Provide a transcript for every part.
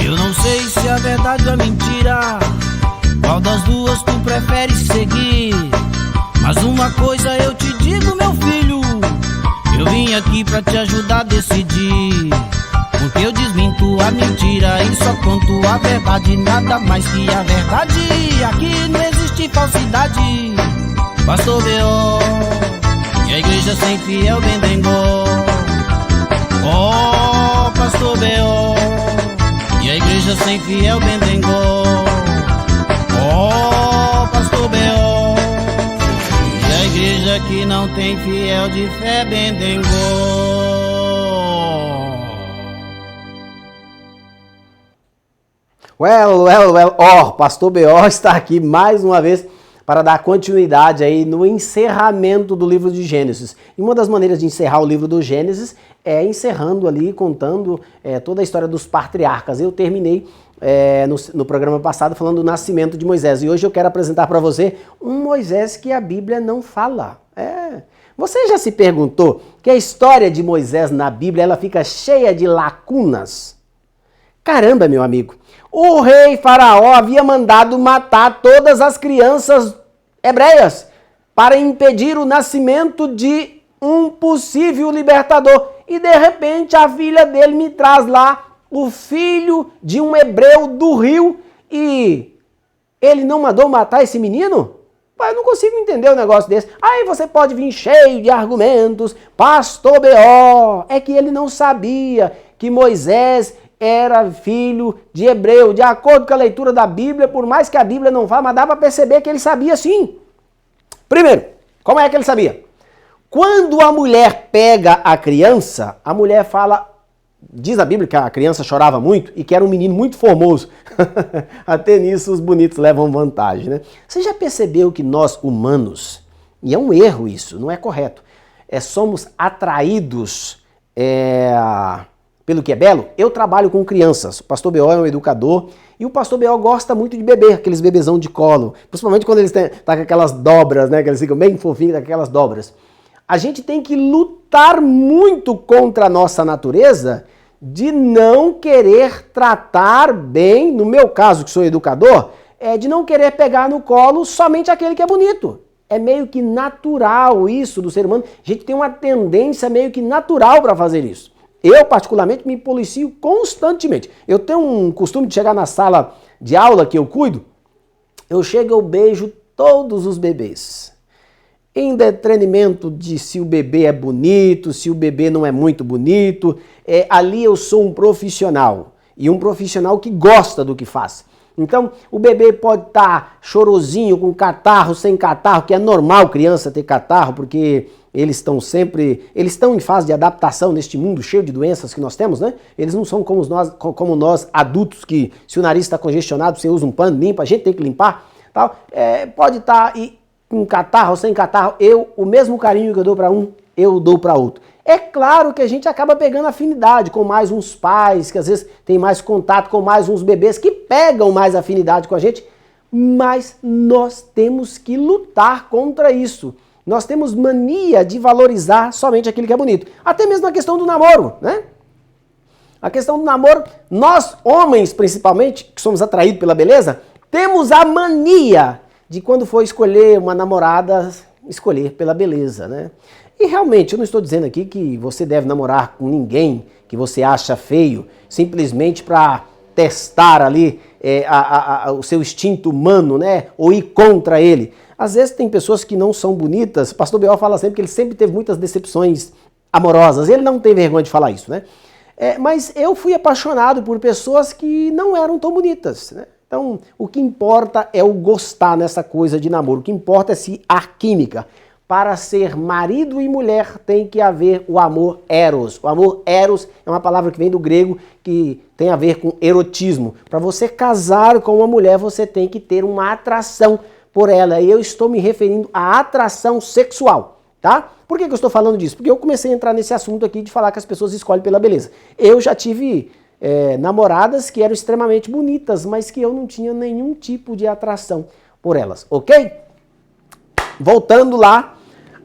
Eu não sei se a verdade ou a mentira, qual das duas tu preferes seguir. Mas uma coisa eu te digo, meu filho, eu vim aqui pra te ajudar a decidir. Porque eu desminto a mentira e só conto a verdade, nada mais que a verdade. Aqui não existe falsidade. Pastor B.O. e a igreja sem fiel bendengó. Oh, Pastor B.O. e a igreja sem fiel bendengó. Oh, Pastor B.O. e a igreja que não tem fiel de fé bendengó. Well, Pastor B.O. está aqui mais uma vez para dar continuidade aí no encerramento do livro de Gênesis. E uma das maneiras de encerrar o livro do Gênesis é encerrando ali, contando toda a história dos patriarcas. Eu terminei no programa passado falando do nascimento de Moisés. E hoje eu quero apresentar para você um Moisés que a Bíblia não fala. Você já se perguntou que a história de Moisés na Bíblia ela fica cheia de lacunas? Caramba, meu amigo! O rei Faraó havia mandado matar todas as crianças hebreias para impedir o nascimento de um possível libertador. E de repente a filha dele me traz lá o filho de um hebreu do rio e ele não mandou matar esse menino? Eu não consigo entender um negócio desse. Aí você pode vir cheio de argumentos, Pastor B.O. É que ele não sabia que Moisés era filho de hebreu. De acordo com a leitura da Bíblia, por mais que a Bíblia não fale, mas dá para perceber que ele sabia sim. Primeiro, como é que ele sabia? Quando a mulher pega a criança, a mulher fala, diz a Bíblia que a criança chorava muito e que era um menino muito formoso. Até nisso os bonitos levam vantagem, né? Você já percebeu que nós humanos, e é um erro isso, não é correto, somos atraídos pelo que é belo? Eu trabalho com crianças, o Pastor B.O. é um educador e o Pastor B.O. gosta muito de bebê, aqueles bebezão de colo, principalmente quando eles tá com aquelas dobras, né, que eles ficam bem fofinhos, com aquelas dobras. A gente tem que lutar muito contra a nossa natureza de não querer tratar bem, no meu caso que sou educador, de não querer pegar no colo somente aquele que é bonito. É meio que natural isso do ser humano, a gente tem uma tendência meio que natural para fazer isso. Eu, particularmente, me policio constantemente. Eu tenho um costume de chegar na sala de aula que eu cuido, eu chego e eu beijo todos os bebês. Em detrimento de se o bebê é bonito, se o bebê não é muito bonito. Ali eu sou um profissional. E um profissional que gosta do que faz. Então, o bebê pode estar chorosinho, com catarro, sem catarro, que é normal criança ter catarro, porque eles estão em fase de adaptação neste mundo cheio de doenças que nós temos, né? Eles não são como nós adultos, que se o nariz está congestionado, você usa um pano, limpa, a gente tem que limpar. Tal. Pode estar com catarro, sem catarro, o mesmo carinho que eu dou para um, eu dou para outro. É claro que a gente acaba pegando afinidade com mais uns pais, que às vezes tem mais contato com mais uns bebês, que pegam mais afinidade com a gente, mas nós temos que lutar contra isso. Nós temos mania de valorizar somente aquilo que é bonito. Até mesmo na questão do namoro, né? A questão do namoro, nós, homens principalmente, que somos atraídos pela beleza, temos a mania de quando for escolher uma namorada, escolher pela beleza, né? E realmente, eu não estou dizendo aqui que você deve namorar com ninguém que você acha feio, simplesmente para testar ali o seu instinto humano, né? Ou ir contra ele. Às vezes tem pessoas que não são bonitas. O Pastor B.O. fala sempre que ele sempre teve muitas decepções amorosas. Ele não tem vergonha de falar isso, né? Mas eu fui apaixonado por pessoas que não eram tão bonitas, né? Então, o que importa é o gostar nessa coisa de namoro. O que importa é se há química. Para ser marido e mulher tem que haver o amor eros. O amor eros é uma palavra que vem do grego que tem a ver com erotismo. Para você casar com uma mulher, você tem que ter uma atração por ela. E eu estou me referindo à atração sexual. tá? Por que eu estou falando disso? Porque eu comecei a entrar nesse assunto aqui de falar que as pessoas escolhem pela beleza. Eu já tive namoradas que eram extremamente bonitas, mas que eu não tinha nenhum tipo de atração por elas, ok? Voltando lá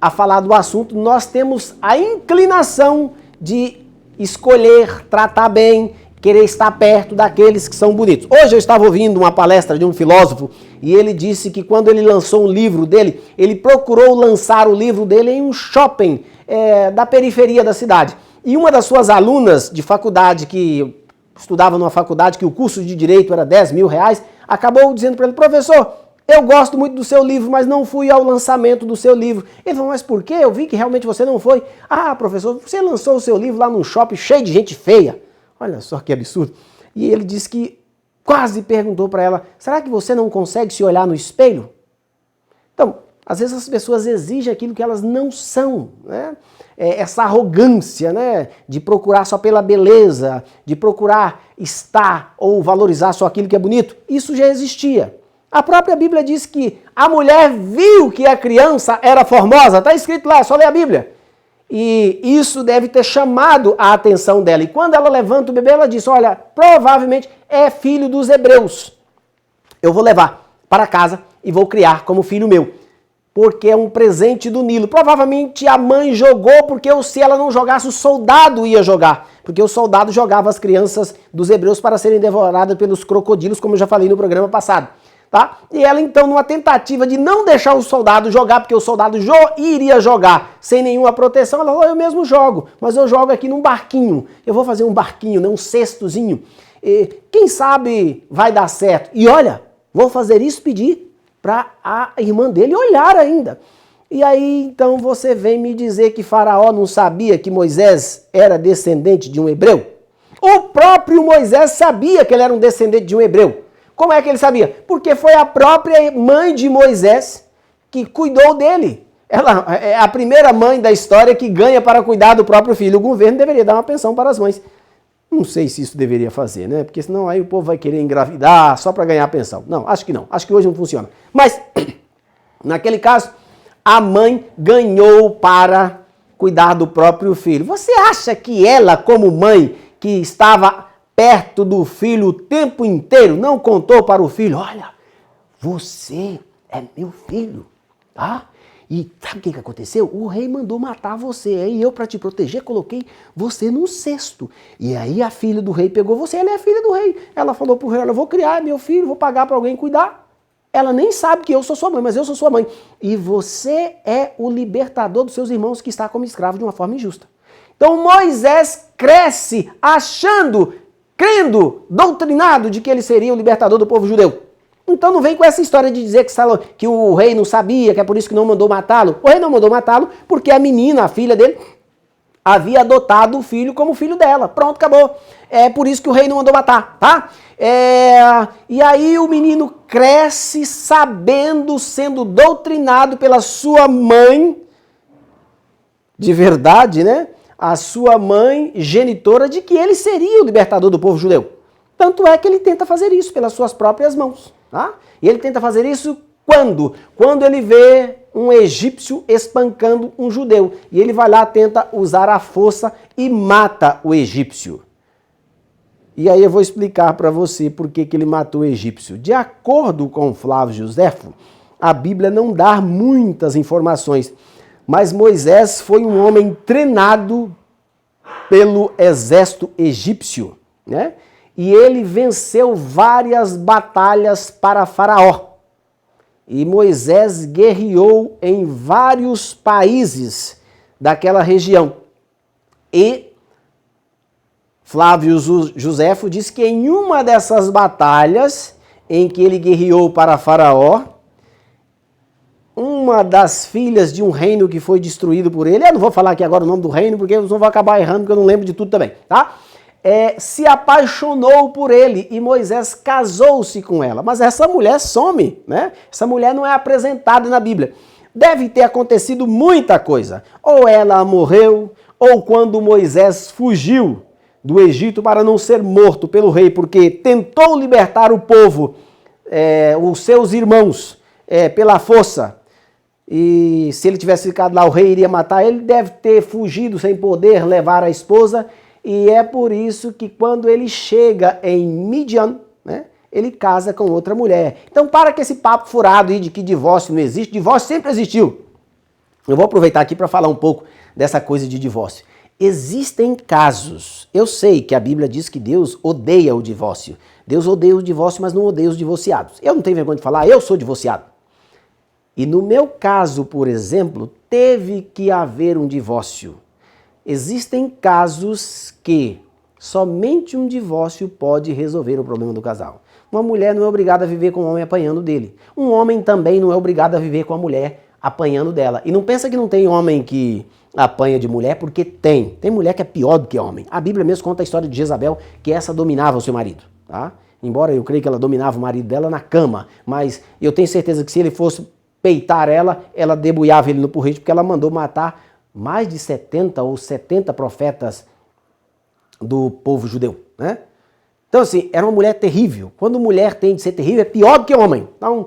a falar do assunto, nós temos a inclinação de escolher, tratar bem, querer estar perto daqueles que são bonitos. Hoje eu estava ouvindo uma palestra de um filósofo e ele disse que quando ele lançou um livro dele, ele procurou lançar o livro dele em um shopping da periferia da cidade. E uma das suas alunas de faculdade, que estudava numa faculdade que o curso de Direito era R$10.000, acabou dizendo para ele: professor, eu gosto muito do seu livro, mas não fui ao lançamento do seu livro. Ele falou: mas por quê? Eu vi que realmente você não foi. Ah, professor, você lançou o seu livro lá num shopping cheio de gente feia. Olha só que absurdo. E ele disse que quase perguntou para ela: será que você não consegue se olhar no espelho? Então, às vezes as pessoas exigem aquilo que elas não são, né? Essa arrogância, né, de procurar só pela beleza, de procurar estar ou valorizar só aquilo que é bonito, isso já existia. A própria Bíblia diz que a mulher viu que a criança era formosa, está escrito lá, só lê a Bíblia. E isso deve ter chamado a atenção dela. E quando ela levanta o bebê, ela diz: olha, provavelmente é filho dos hebreus. Eu vou levar para casa e vou criar como filho meu, porque é um presente do Nilo. Provavelmente a mãe jogou, porque se ela não jogasse, o soldado ia jogar. Porque o soldado jogava as crianças dos hebreus para serem devoradas pelos crocodilos, como eu já falei no programa passado. Tá? E ela então, numa tentativa de não deixar o soldado jogar, porque o soldado iria jogar sem nenhuma proteção, ela falou: eu mesmo jogo, mas eu jogo aqui num barquinho. Eu vou fazer um barquinho, né, um cestozinho. E, quem sabe vai dar certo. E olha, vou fazer isso, pedir para a irmã dele olhar ainda. E aí então você vem me dizer que Faraó não sabia que Moisés era descendente de um hebreu? O próprio Moisés sabia que ele era um descendente de um hebreu. Como é que ele sabia? Porque foi a própria mãe de Moisés que cuidou dele. Ela é a primeira mãe da história que ganha para cuidar do próprio filho. O governo deveria dar uma pensão para as mães. Não sei se isso deveria fazer, né? Porque senão aí o povo vai querer engravidar só para ganhar a pensão. Não, acho que não. Acho que hoje não funciona. Mas, naquele caso, a mãe ganhou para cuidar do próprio filho. Você acha que ela, como mãe, que estava perto do filho o tempo inteiro, não contou para o filho: olha, você é meu filho, tá? E sabe o que aconteceu? O rei mandou matar você, aí eu, para te proteger, coloquei você num cesto. E aí a filha do rei pegou você, ela é a filha do rei. Ela falou pro rei: olha, eu vou criar meu filho, vou pagar para alguém cuidar. Ela nem sabe que eu sou sua mãe, mas eu sou sua mãe. E você é o libertador dos seus irmãos que está como escravo de uma forma injusta. Então Moisés cresce achando, crendo, doutrinado de que ele seria o libertador do povo judeu. Então não vem com essa história de dizer que o rei não sabia, que é por isso que não mandou matá-lo. O rei não mandou matá-lo porque a menina, a filha dele, havia adotado o filho como filho dela. Pronto, acabou. É por isso que o rei não mandou matar, tá? E aí o menino cresce sabendo, sendo doutrinado pela sua mãe, de verdade, né? A sua mãe genitora, de que ele seria o libertador do povo judeu. Tanto é que ele tenta fazer isso pelas suas próprias mãos. Tá? E ele tenta fazer isso quando? Quando ele vê um egípcio espancando um judeu. E ele vai lá, tenta usar a força e mata o egípcio. E aí eu vou explicar para você por que ele matou o egípcio. De acordo com Flávio Josefo, a Bíblia não dá muitas informações, mas Moisés foi um homem treinado pelo exército egípcio, né? E ele venceu várias batalhas para Faraó. E Moisés guerreou em vários países daquela região. E Flávio Josefo diz que em uma dessas batalhas em que ele guerreou para Faraó, uma das filhas de um reino que foi destruído por ele, eu não vou falar aqui agora o nome do reino, porque eu vou acabar errando, porque eu não lembro de tudo também, tá? Se apaixonou por ele e Moisés casou-se com ela. Mas essa mulher some, né? Essa mulher não é apresentada na Bíblia. Deve ter acontecido muita coisa. Ou ela morreu, ou quando Moisés fugiu do Egito para não ser morto pelo rei, porque tentou libertar o povo, os seus irmãos, pela força. e se ele tivesse ficado lá, o rei iria matar ele, deve ter fugido sem poder levar a esposa, e é por isso que quando ele chega em Midian, né, ele casa com outra mulher. Então para com esse papo furado aí de que divórcio não existe, divórcio sempre existiu. Eu vou aproveitar aqui para falar um pouco dessa coisa de divórcio. Existem casos, eu sei que a Bíblia diz que Deus odeia o divórcio. Deus odeia o divórcio, mas não odeia os divorciados. Eu não tenho vergonha de falar, eu sou divorciado. E no meu caso, por exemplo, teve que haver um divórcio. Existem casos que somente um divórcio pode resolver o problema do casal. Uma mulher não é obrigada a viver com um homem apanhando dele. Um homem também não é obrigado a viver com a mulher apanhando dela. E não pensa que não tem homem que apanha de mulher, porque tem. Tem mulher que é pior do que homem. A Bíblia mesmo conta a história de Jezabel, que essa dominava o seu marido, tá? Embora eu creia que ela dominava o marido dela na cama, mas eu tenho certeza que se ele fosse peitar ela debulhava ele no porrete, porque ela mandou matar mais de 70 ou 70 profetas do povo judeu, né? Então assim, era uma mulher terrível. Quando mulher tem de ser terrível, é pior do que homem. Então,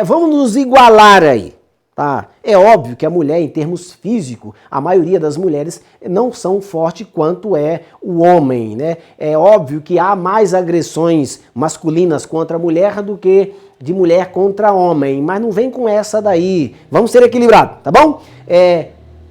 vamos nos igualar aí. Tá? É óbvio que a mulher, em termos físicos, a maioria das mulheres não são fortes quanto é o homem, né? É óbvio que há mais agressões masculinas contra a mulher do que de mulher contra homem, mas não vem com essa daí. Vamos ser equilibrados, tá bom?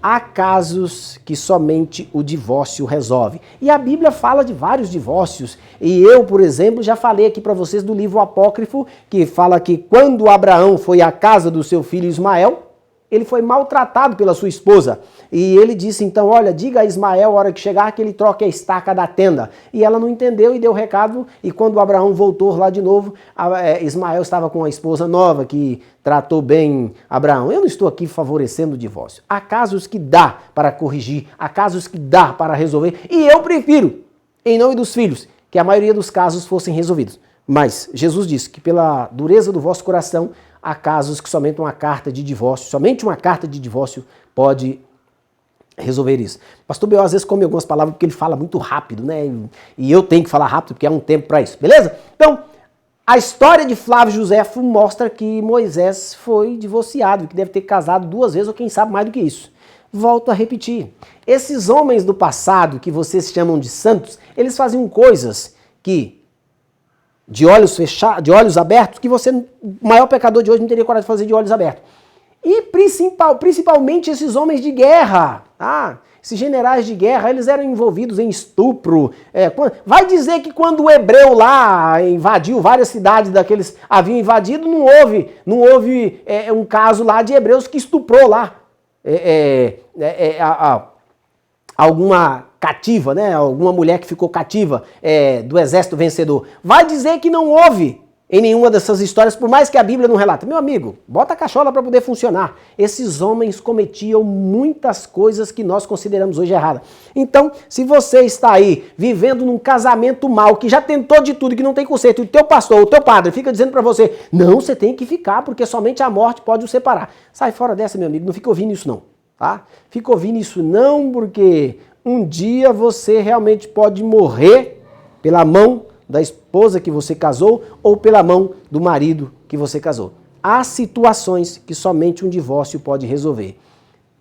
Há casos que somente o divórcio resolve. E a Bíblia fala de vários divórcios. E eu, por exemplo, já falei aqui para vocês do livro apócrifo, que fala que quando Abraão foi à casa do seu filho Ismael, ele foi maltratado pela sua esposa. E ele disse então, olha, diga a Ismael, a hora que chegar, que ele troque a estaca da tenda. E ela não entendeu e deu o recado. E quando Abraão voltou lá de novo, Ismael estava com a esposa nova, que tratou bem Abraão. Eu não estou aqui favorecendo o divórcio. Há casos que dá para corrigir, há casos que dá para resolver. E eu prefiro, em nome dos filhos, que a maioria dos casos fossem resolvidos. Mas Jesus disse que pela dureza do vosso coração, há casos que somente uma carta de divórcio pode resolver isso. Pastor Bel às vezes come algumas palavras porque ele fala muito rápido, né? E eu tenho que falar rápido porque há um tempo para isso, beleza? Então, a história de Flávio Josefo mostra que Moisés foi divorciado, que deve ter casado 2 vezes ou quem sabe mais do que isso. Volto a repetir. Esses homens do passado, que vocês chamam de santos, eles faziam coisas que de olhos fechados, de olhos abertos, que você, o maior pecador de hoje, não teria coragem de fazer de olhos abertos. E principalmente esses homens de guerra, tá? Esses generais de guerra, eles eram envolvidos em estupro. Vai dizer que quando o hebreu lá invadiu várias cidades daqueles haviam invadido, não houve um caso lá de hebreus que estuprou lá alguma cativa, né? Alguma mulher que ficou cativa do exército vencedor. Vai dizer que não houve em nenhuma dessas histórias, por mais que a Bíblia não relata. Meu amigo, bota a cachola para poder funcionar. Esses homens cometiam muitas coisas que nós consideramos hoje erradas. Então, se você está aí vivendo num casamento mal, que já tentou de tudo, que não tem conserto, e o teu pastor, o teu padre fica dizendo para você, não, você tem que ficar, porque somente a morte pode o separar. Sai fora dessa, meu amigo, não fica ouvindo isso não, tá? Fica ouvindo isso não, porque um dia você realmente pode morrer pela mão da esposa que você casou ou pela mão do marido que você casou. Há situações que somente um divórcio pode resolver.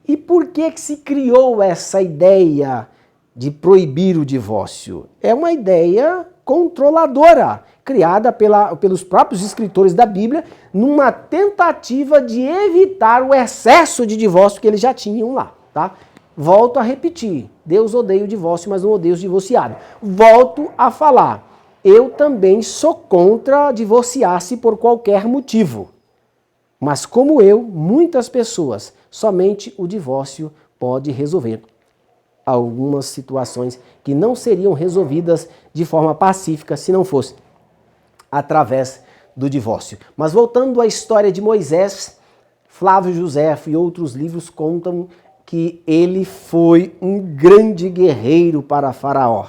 E por que se criou essa ideia de proibir o divórcio? É uma ideia controladora, criada pelos próprios escritores da Bíblia, numa tentativa de evitar o excesso de divórcio que eles já tinham lá, tá? Volto a repetir, Deus odeia o divórcio, mas não odeia os divorciados. Volto a falar, eu também sou contra divorciar-se por qualquer motivo. Mas como eu, muitas pessoas, somente o divórcio pode resolver algumas situações que não seriam resolvidas de forma pacífica se não fosse através do divórcio. Mas voltando à história de Moisés, Flávio Josefo e outros livros contam que ele foi um grande guerreiro para Faraó.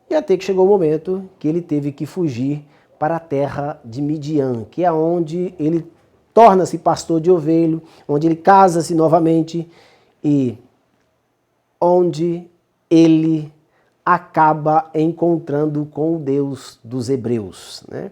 E até que chegou o momento que ele teve que fugir para a terra de Midian, que é onde ele torna-se pastor de ovelho, onde ele casa-se novamente e onde ele acaba encontrando com o Deus dos hebreus, né?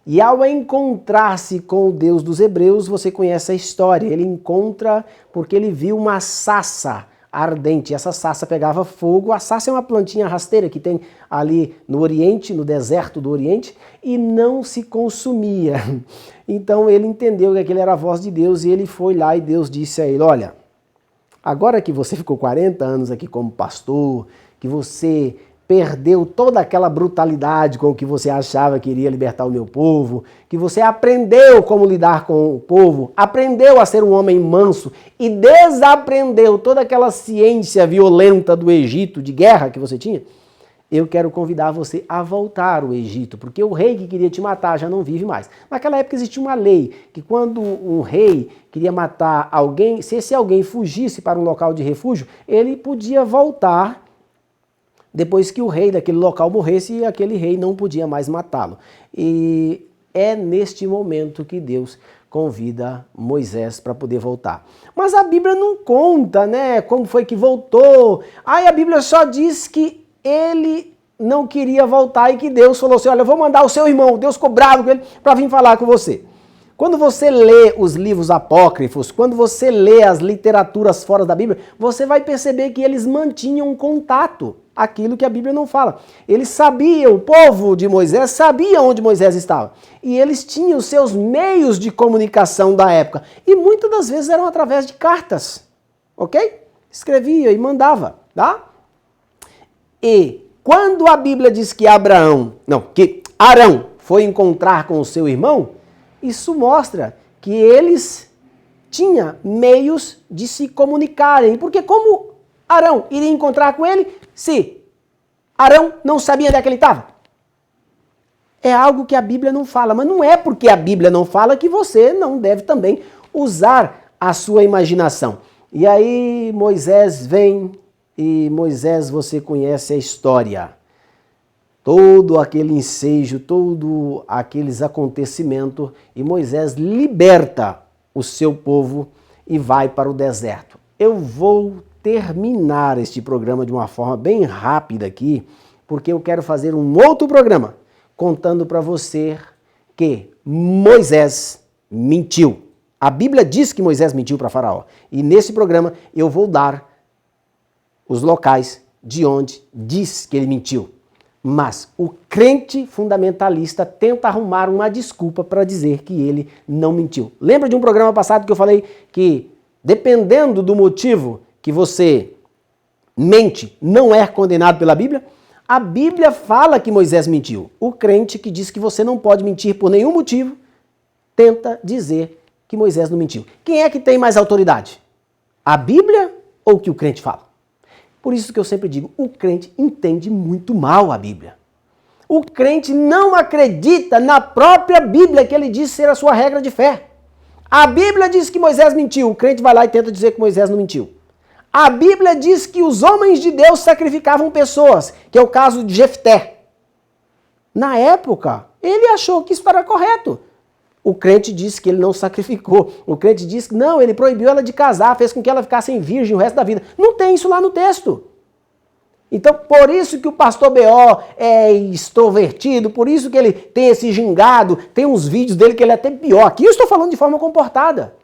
E ao encontrar-se com o Deus dos Hebreus, você conhece a história. Ele encontra porque ele viu uma sarça ardente. Essa sarça pegava fogo. A sarça é uma plantinha rasteira que tem ali no Oriente, no deserto do Oriente, e não se consumia. Então ele entendeu que aquele era a voz de Deus e ele foi lá e Deus disse a ele, olha, agora que você ficou 40 anos aqui como pastor, que você perdeu toda aquela brutalidade com que você achava que iria libertar o meu povo, que você aprendeu como lidar com o povo, aprendeu a ser um homem manso e desaprendeu toda aquela ciência violenta do Egito, de guerra que você tinha, eu quero convidar você a voltar ao Egito, porque o rei que queria te matar já não vive mais. Naquela época existia uma lei que quando um rei queria matar alguém, se esse alguém fugisse para um local de refúgio, ele podia voltar depois que o rei daquele local morresse e aquele rei não podia mais matá-lo. E é neste momento que Deus convida Moisés para poder voltar. Mas a Bíblia não conta, né, como foi que voltou. Aí a Bíblia só diz que ele não queria voltar e que Deus falou assim, olha, eu vou mandar o seu irmão, Deus ficou bravo com ele para vir falar com você. Quando você lê os livros apócrifos, quando você lê as literaturas fora da Bíblia, você vai perceber que eles mantinham contato, aquilo que a Bíblia não fala. Eles sabiam, o povo de Moisés sabia onde Moisés estava. E eles tinham os seus meios de comunicação da época. E muitas das vezes eram através de cartas, ok? Escrevia e mandava, tá? E quando a Bíblia diz que Arão foi encontrar com o seu irmão, isso mostra que eles tinham meios de se comunicarem. Porque como Arão iria encontrar com ele se Arão não sabia onde é que ele estava? É algo que a Bíblia não fala. Mas não é porque a Bíblia não fala que você não deve também usar a sua imaginação. E aí Moisés vem e Moisés, você conhece a história. Todo aquele ensejo, todos aqueles acontecimentos, e Moisés liberta o seu povo e vai para o deserto. Eu vou terminar este programa de uma forma bem rápida aqui, porque eu quero fazer um outro programa contando para você que Moisés mentiu. A Bíblia diz que Moisés mentiu para Faraó. E nesse programa eu vou dar os locais de onde diz que ele mentiu. Mas o crente fundamentalista tenta arrumar uma desculpa para dizer que ele não mentiu. Lembra de um programa passado que eu falei que, dependendo do motivo que você mente, não é condenado pela Bíblia? A Bíblia fala que Moisés mentiu. O crente que diz que você não pode mentir por nenhum motivo, tenta dizer que Moisés não mentiu. Quem é que tem mais autoridade? A Bíblia ou o que o crente fala? Por isso que eu sempre digo, o crente entende muito mal a Bíblia. O crente não acredita na própria Bíblia que ele diz ser a sua regra de fé. A Bíblia diz que Moisés mentiu, o crente vai lá e tenta dizer que Moisés não mentiu. A Bíblia diz que os homens de Deus sacrificavam pessoas, que é o caso de Jefté. Na época, ele achou que isso era correto. O crente disse que ele não sacrificou. O crente disse que não, ele proibiu ela de casar, fez com que ela ficasse virgem o resto da vida. Não tem isso lá no texto. Então, por isso que o pastor B.O. é extrovertido, por isso que ele tem esse gingado, tem uns vídeos dele que ele é até pior. Aqui eu estou falando de forma comportada,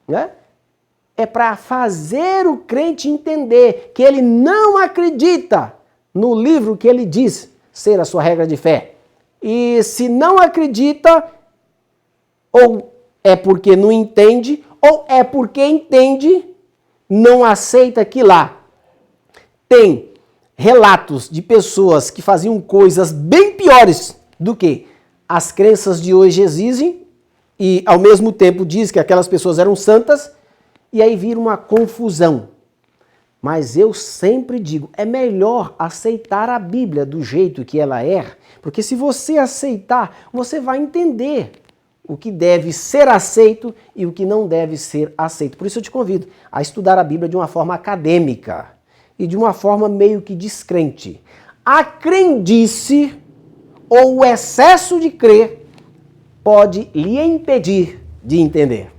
né? É para fazer o crente entender que ele não acredita no livro que ele diz ser a sua regra de fé. E se não acredita, ou é porque não entende, ou é porque entende, não aceita que lá tem relatos de pessoas que faziam coisas bem piores do que as crenças de hoje exigem, e ao mesmo tempo diz que aquelas pessoas eram santas, e aí vira uma confusão. Mas eu sempre digo, é melhor aceitar a Bíblia do jeito que ela é, porque se você aceitar, você vai entender o que deve ser aceito e o que não deve ser aceito. Por isso eu te convido a estudar a Bíblia de uma forma acadêmica e de uma forma meio que descrente. A crendice ou o excesso de crer pode lhe impedir de entender.